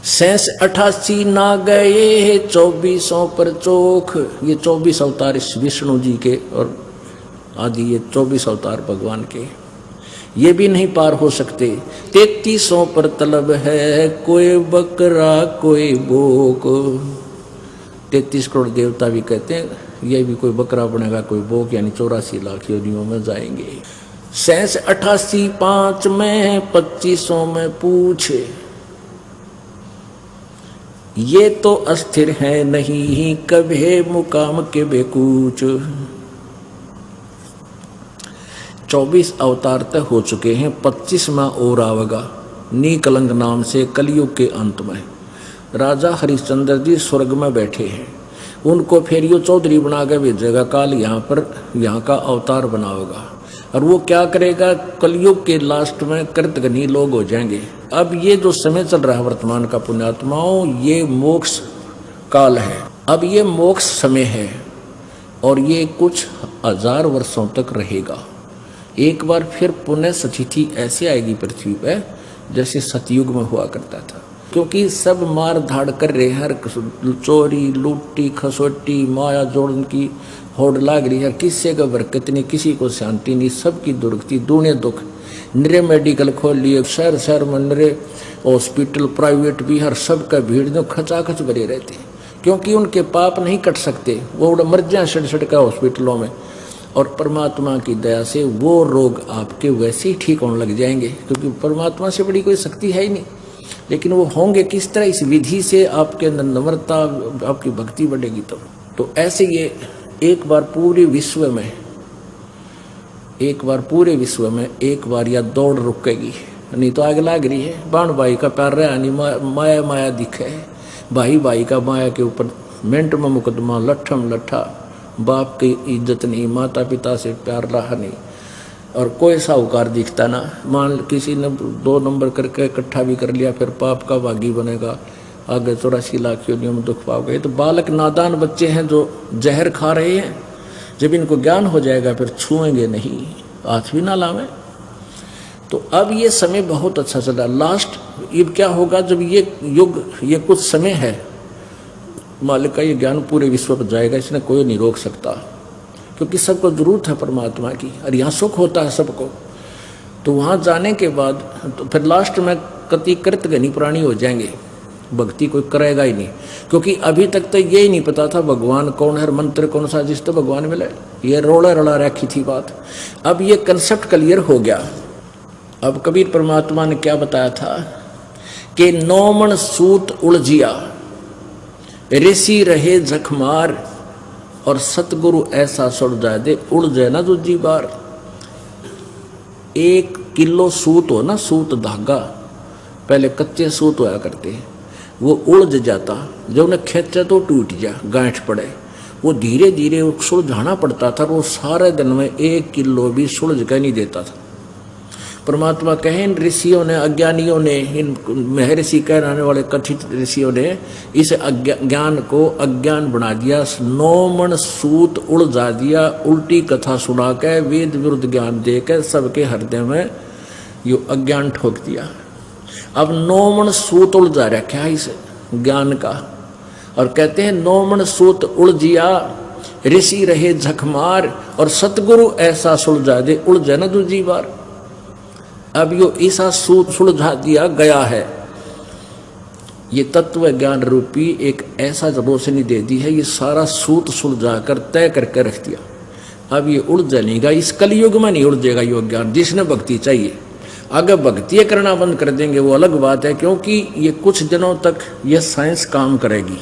Sense 88 ना गए 2400 पर चोख। ये 24 अवतार इस विष्णु जी के और आदि ये 24 अवतार भगवान के, ये भी नहीं पार हो सकते। 3300 पर तलब है कोई बकरा कोई बोक। 33 करोड़ देवता भी कहते हैं ये भी कोई बकरा बनेगा कोई बोक, यानी 84 लाख योनियों में जाएंगे। सैंस 88 5 में 2500 में पूछे, ये तो अस्थिर है नहीं कभी मुकाम के बेकूच। 24 अवतार तक हो चुके हैं, 25वां और आवेगा नीकलंग नाम से कलयुग के अंत में। राजा हरिश्चंद्र जी स्वर्ग में बैठे हैं, उनको फिर यो चौधरी बना के भेजेगा काल यहाँ पर, यहाँ का अवतार बनावेगा। और वो क्या करेगा, कलयुग के लास्ट में कृतघ्नी लोग हो जाएंगे। अब ये जो समय चल रहा है वर्तमान का पुण्यात्माओं, ये मोक्ष काल है। अब ये मोक्ष समय है और ये कुछ 1000 वर्षों तक रहेगा। एक बार फिर पुण्य सतिथि ऐसे आएगी पृथ्वी पर जैसे सतयुग में हुआ करता था, क्योंकि सब मार धाड़ कर रहे हैं, चोरी लूटी खसोटी माया जोड़न की होड़ लाग रही है। किसी का बरकत नहीं, किसी को शांति नहीं, सबकी दुर्गति दूने दुख। निरे मेडिकल खोल लिए, शहर शहर में निरे हॉस्पिटल प्राइवेट भी, हर सब का भीड़ जो खचाखच भरे रहते, क्योंकि उनके पाप नहीं कट सकते, वो मर जाए सड़ का हॉस्पिटलों में। और परमात्मा की दया से वो रोग आपके वैसे ही ठीक होने लग जाएंगे, क्योंकि परमात्मा से बड़ी कोई शक्ति है ही नहीं। लेकिन वो होंगे किस तरह, इस विधि से आपके अंदर नम्रता, आपकी भक्ति बढ़ेगी तब। तो ऐसे ये एक बार पूरे विश्व में एक बार या दौड़ रुकेगी, नहीं तो आग लाग रही है। बाण भाई का प्यार रहा नहीं, माया माया दिखे, भाई भाई का माया के ऊपर मिनट में मुकदमा, लट्ठम लट्ठा, बाप की इज्जत नहीं, माता पिता से प्यार रहा नहीं, और कोई साहूकार दिखता ना। मान किसी ने 2 नंबर करके इकट्ठा भी कर लिया, फिर पाप का भागी बनेगा, आगे 84 लाख योनियों में दुख पाओगे। तो बालक नादान बच्चे हैं जो जहर खा रहे हैं, जब इनको ज्ञान हो जाएगा फिर छुएंगे नहीं, हाथ भी ना लावें। तो अब ये समय बहुत अच्छा चला। लास्ट अब क्या होगा, जब ये युग, ये कुछ समय है, मालिक का ये ज्ञान पूरे विश्व पर जाएगा, इसने कोई नहीं रोक सकता, क्योंकि सबको जरूरत है परमात्मा की, और यहाँ सुख होता है सबको। तो वहाँ जाने के बाद तो फिर लास्ट में कति कृतघ्नी प्राणी हो जाएंगे, भक्ति कोई करेगा ही नहीं, क्योंकि अभी तक तो यही नहीं पता था भगवान कौन है, मंत्र कौन सा, जिस तो भगवान मिले, ये रोड़ा रड़ा रखी थी बात। अब ये कंसेप्ट क्लियर हो गया। अब कबीर परमात्मा ने क्या बताया था कि 9 मन सूत उलझिया ऋषि रहे जखमार, और सतगुरु ऐसा सुड़ जाए दे उड़ जाए ना दूजी बार। 1 किलो सूत हो ना, सूत धागा, पहले कच्चे सूत होया करते, वो उलझ जाता, जब उन्हें खींचा तो टूट जा, गांठ पड़े, वो धीरे धीरे सुलझाना पड़ता था। वो सारे दिन में 1 किलो भी सुलझ कर नहीं देता था। परमात्मा कहे इन ऋषियों ने, अज्ञानियों ने, इन महर्षि कहलाने वाले कथित ऋषियों ने इस ज्ञान को अज्ञान बना दिया, 9 मन सूत उलझा दिया, उल्टी कथा सुना के वेद विरुद्ध ज्ञान दे के सबके हृदय में यो अज्ञान ठोक दिया। अब 9 मन सूत उलझा रखा है इस ज्ञान का, और कहते हैं 9 मन सूत उलझिया ऋषि रहे झकमार, और सतगुरु ऐसा सुलझा दे उलझे ना दूजी बार। अब यो ऐसा सूत सुलझा दिया गया है, ये तत्व ज्ञान रूपी एक ऐसा रोशनी दे दी है, ये सारा सूत सुलझा कर तय करके रख दिया। अब ये उड़ जाएगा, इस कलयुग में नहीं उड़जेगा यो ज्ञान, जिसने भक्ति चाहिए। अगर भक्ति करना बंद कर देंगे वो अलग बात है, क्योंकि ये कुछ दिनों तक ये साइंस काम करेगी।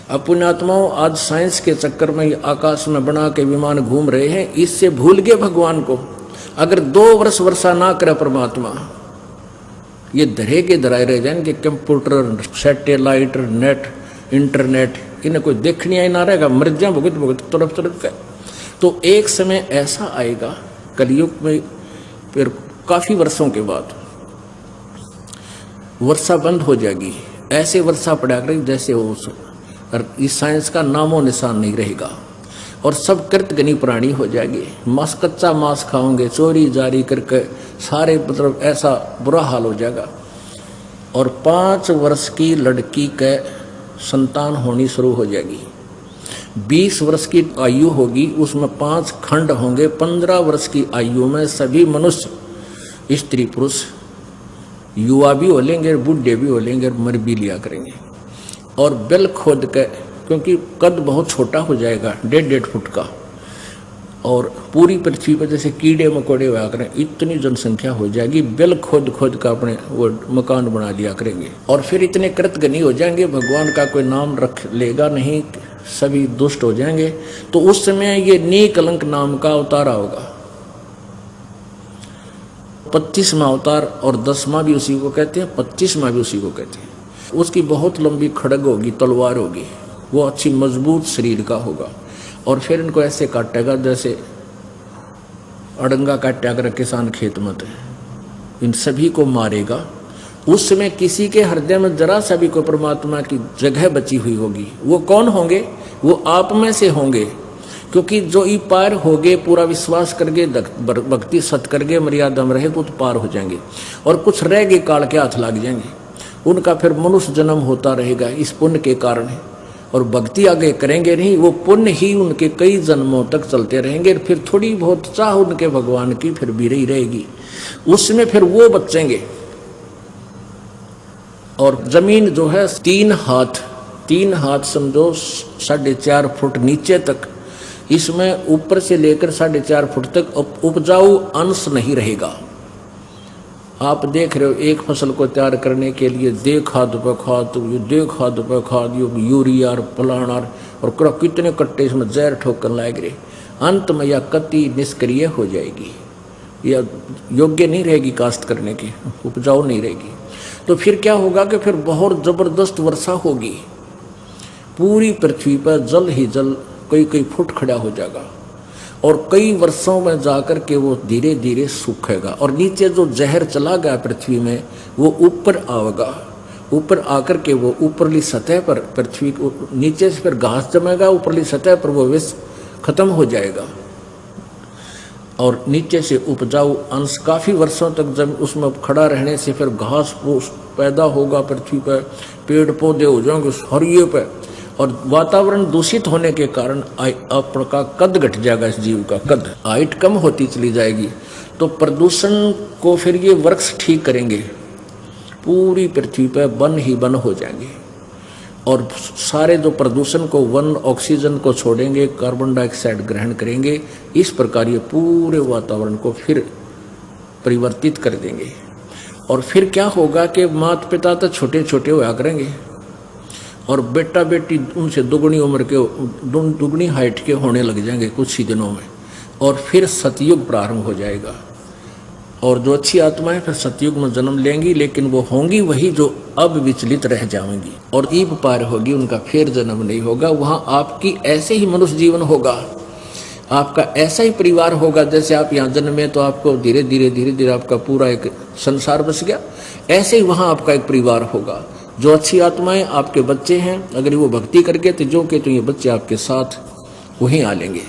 अब पुण्यात्माओं, आज साइंस के चक्कर में आकाश में बना के विमान घूम रहे हैं, इससे भूल गए भगवान को। अगर 2 वर्ष वर्षा ना करे परमात्मा, ये धरे के धराए रह जाएंगे। कंप्यूटर, सैटेलाइट, नेट, इंटरनेट, इन्हें कोई देखने ही ना रहेगा, मर जाए भुगत भुगत तरफ तरफ का। तो एक समय ऐसा आएगा कलयुग में, फिर काफी वर्षों के बाद वर्षा बंद हो जाएगी, ऐसे वर्षा पड़ा करेगी जैसे हो, और इस साइंस का नामो निशान नहीं रहेगा, और सब कृतघ्नी प्राणी हो जाएंगे। मांस, कच्चा मांस खाओगे, चोरी जारी करके सारे, मतलब ऐसा बुरा हाल हो जाएगा। और 5 वर्ष की लड़की के संतान होनी शुरू हो जाएगी। 20 वर्ष की आयु होगी, उसमें 5 खंड होंगे। 15 वर्ष की आयु में सभी मनुष्य, स्त्री पुरुष, युवा भी हो लेंगे, बूढ़े भी हो लेंगे, मर भी लिया करेंगे। और बिल खोद के, क्योंकि कद बहुत छोटा हो जाएगा, 1.5 फुट का, और पूरी पृथ्वी पर जैसे कीड़े मकोड़े हुआ करें, इतनी जनसंख्या हो जाएगी। बिल खोद खोद का अपने वो मकान बना लिया करेंगे। और फिर इतने कृतघ्नी हो जाएंगे, भगवान का कोई नाम रख लेगा नहीं, सभी दुष्ट हो जाएंगे। तो उस समय ये नीकलंक नाम का अवतार होगा। 25वां अवतार, और 10वां भी उसी को कहते हैं, 25वां भी उसी को कहते हैं। उसकी बहुत लंबी खड़ग होगी, तलवार होगी, वो अच्छी मजबूत शरीर का होगा। और फिर इनको ऐसे काटेगा जैसे अड़ंगा काटा कर किसान खेत में, इन सभी को मारेगा। उस समय किसी के हृदय में जरा सा भी कोई परमात्मा की जगह बची हुई होगी। वो कौन होंगे? वो आप में से होंगे, क्योंकि जो ई पार होगे, पूरा विश्वास करके, भक्ति सत करके, मर्यादा में रहे तो पार हो जाएंगे। और कुछ रह गए, काल के हाथ लग जाएंगे, उनका फिर मनुष्य जन्म होता रहेगा इस पुण्य के कारण। और भक्ति आगे करेंगे नहीं, वो पुण्य ही उनके कई जन्मों तक चलते रहेंगे। फिर थोड़ी बहुत चाह उनके भगवान की फिर भी रही रहेगी, उसमें फिर वो बचेंगे। और जमीन जो है 3 हाथ समझो, 4.5 फुट नीचे तक, इसमें ऊपर से लेकर 4.5 फुट तक उपजाऊ अंश नहीं रहेगा। आप देख रहे हो, एक फसल को तैयार करने के लिए दे खाद पे खाद, दे खाद पे खाद, यूरिया और फलाना, और कितने कट्टे इसमें जहर ठोकर लाए गए। अंत में यह कति निष्क्रिय हो जाएगी, यह योग्य नहीं रहेगी काश्त करने की, उपजाऊ नहीं रहेगी। तो फिर क्या होगा कि फिर बहुत जबरदस्त वर्षा होगी, पूरी पृथ्वी पर जल ही जल कई फुट खड़ा हो जाएगा। और कई वर्षों में जाकर के वो धीरे धीरे सूखेगा। और नीचे जो जहर चला गया पृथ्वी में, वो ऊपर आएगा, ऊपर आकर के वो ऊपरली सतह पर, पृथ्वी को नीचे से फिर घास जमेगा, ऊपरली सतह पर वो विष खत्म हो जाएगा। और नीचे से उपजाऊ अंश काफ़ी वर्षों तक जब उसमें खड़ा रहने से फिर घास फूस पैदा होगा पृथ्वी पर, पेड़ पौधे हो जाएंगे हरिये पर। और वातावरण दूषित होने के कारण आपका कद घट जाएगा, इस जीव का कद, हाइट कम होती चली जाएगी। तो प्रदूषण को फिर ये वृक्ष ठीक करेंगे, पूरी पृथ्वी पर वन ही वन हो जाएंगे। और सारे जो प्रदूषण को, वन ऑक्सीजन को छोड़ेंगे, कार्बन डाइऑक्साइड ग्रहण करेंगे। इस प्रकार ये पूरे वातावरण को फिर परिवर्तित कर देंगे। और फिर क्या होगा कि माता पिता तो छोटे छोटे हुआ करेंगे, और बेटा बेटी उनसे दुगनी उम्र के, दुगनी हाइट के होने लग जाएंगे कुछ ही दिनों में। और फिर सतयुग प्रारंभ हो जाएगा। और जो अच्छी आत्माएं फिर सतयुग में जन्म लेंगी, लेकिन वो होंगी वही जो अब विचलित रह जाएंगी, और ईब पार होगी, उनका फिर जन्म नहीं होगा। वहाँ आपकी ऐसे ही मनुष्य जीवन होगा, आपका ऐसा ही परिवार होगा। जैसे आप यहाँ जन्मे तो आपको धीरे धीरे आपका पूरा एक संसार बस गया, ऐसे ही वहाँ आपका एक परिवार होगा। जो अच्छी आत्माएं आपके बच्चे हैं, अगर वो भक्ति करके तो जो के तो ये बच्चे आपके साथ वहीं आ लेंगे।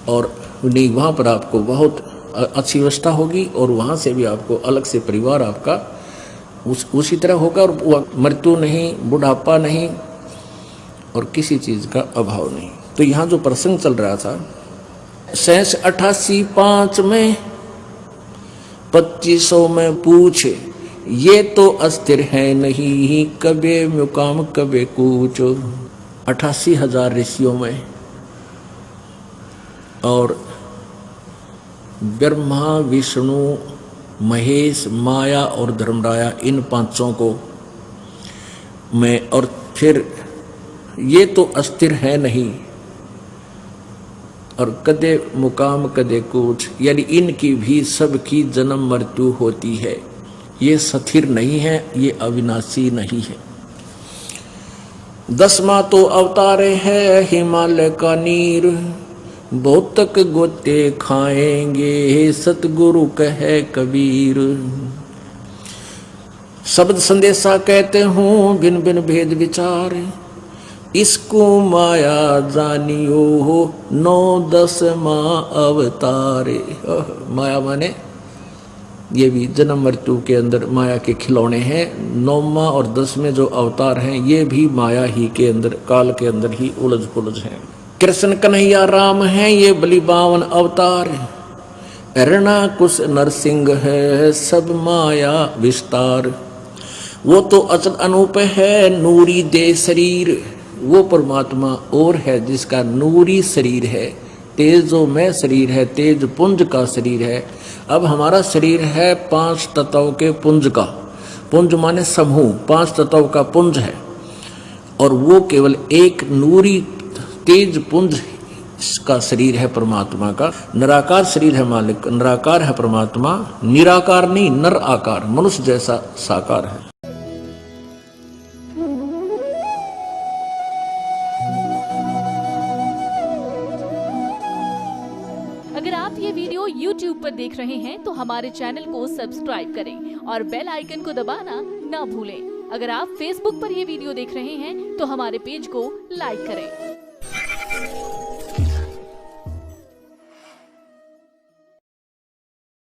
और नहीं, वहाँ पर आपको बहुत अच्छी व्यवस्था होगी, और वहाँ से भी आपको अलग से परिवार आपका उसी तरह होगा। और मृत्यु नहीं, बुढ़ापा नहीं, और किसी चीज़ का अभाव नहीं। तो यहाँ जो प्रसंग चल रहा था, 88 में 2500 में पूछे, ये तो अस्थिर है नहीं, कबे मुकाम कबे कूच। 88,000 ऋषियों में, और ब्रह्मा, विष्णु, महेश, माया और धर्मराया, इन 5 को में। और फिर ये तो अस्थिर है नहीं, और कदे मुकाम कदे कूच, यानी इनकी भी सबकी जन्म मृत्यु होती है। ये स्थिर नहीं है, ये अविनाशी नहीं है। 10वां तो अवतारे है हिमालय का नीर, बहुत तक गोते खाएंगे, सतगुरु कहे कबीर। शब्द संदेशा कहते हूँ भिन्न भिन्न भेद विचार, इसको माया जानियो 9-10वां अवतारे। माया माने ये भी जन्म मृत्यु के अंदर माया के खिलौने हैं। 9वां और 10वें जो अवतार हैं ये भी माया ही के अंदर, काल के अंदर ही उलझ पुलझ हैं। कृष्ण कन्हैया राम हैं ये बलि 52 अवतार, अरणा कुश नरसिंह है सब माया विस्तार। वो तो अचल अनूप है नूरी दे शरीर, वो परमात्मा और है जिसका नूरी शरीर है, तेजो में शरीर है, तेज पुंज का शरीर है। अब हमारा शरीर है 5 तत्वों के पुंज का, पुंज माने समूह, 5 तत्वों का पुंज है, और वो केवल एक नूरी तेज पुंज का शरीर है परमात्मा का। निराकार शरीर है मालिक, निराकार है परमात्मा, निराकार नहीं नर आकार, मनुष्य जैसा साकार है। अगर आप ये वीडियो YouTube पर देख रहे हैं तो हमारे चैनल को सब्सक्राइब करें और बेल आइकन को दबाना ना भूलें। अगर आप Facebook पर ये वीडियो देख रहे हैं तो हमारे पेज को लाइक करें।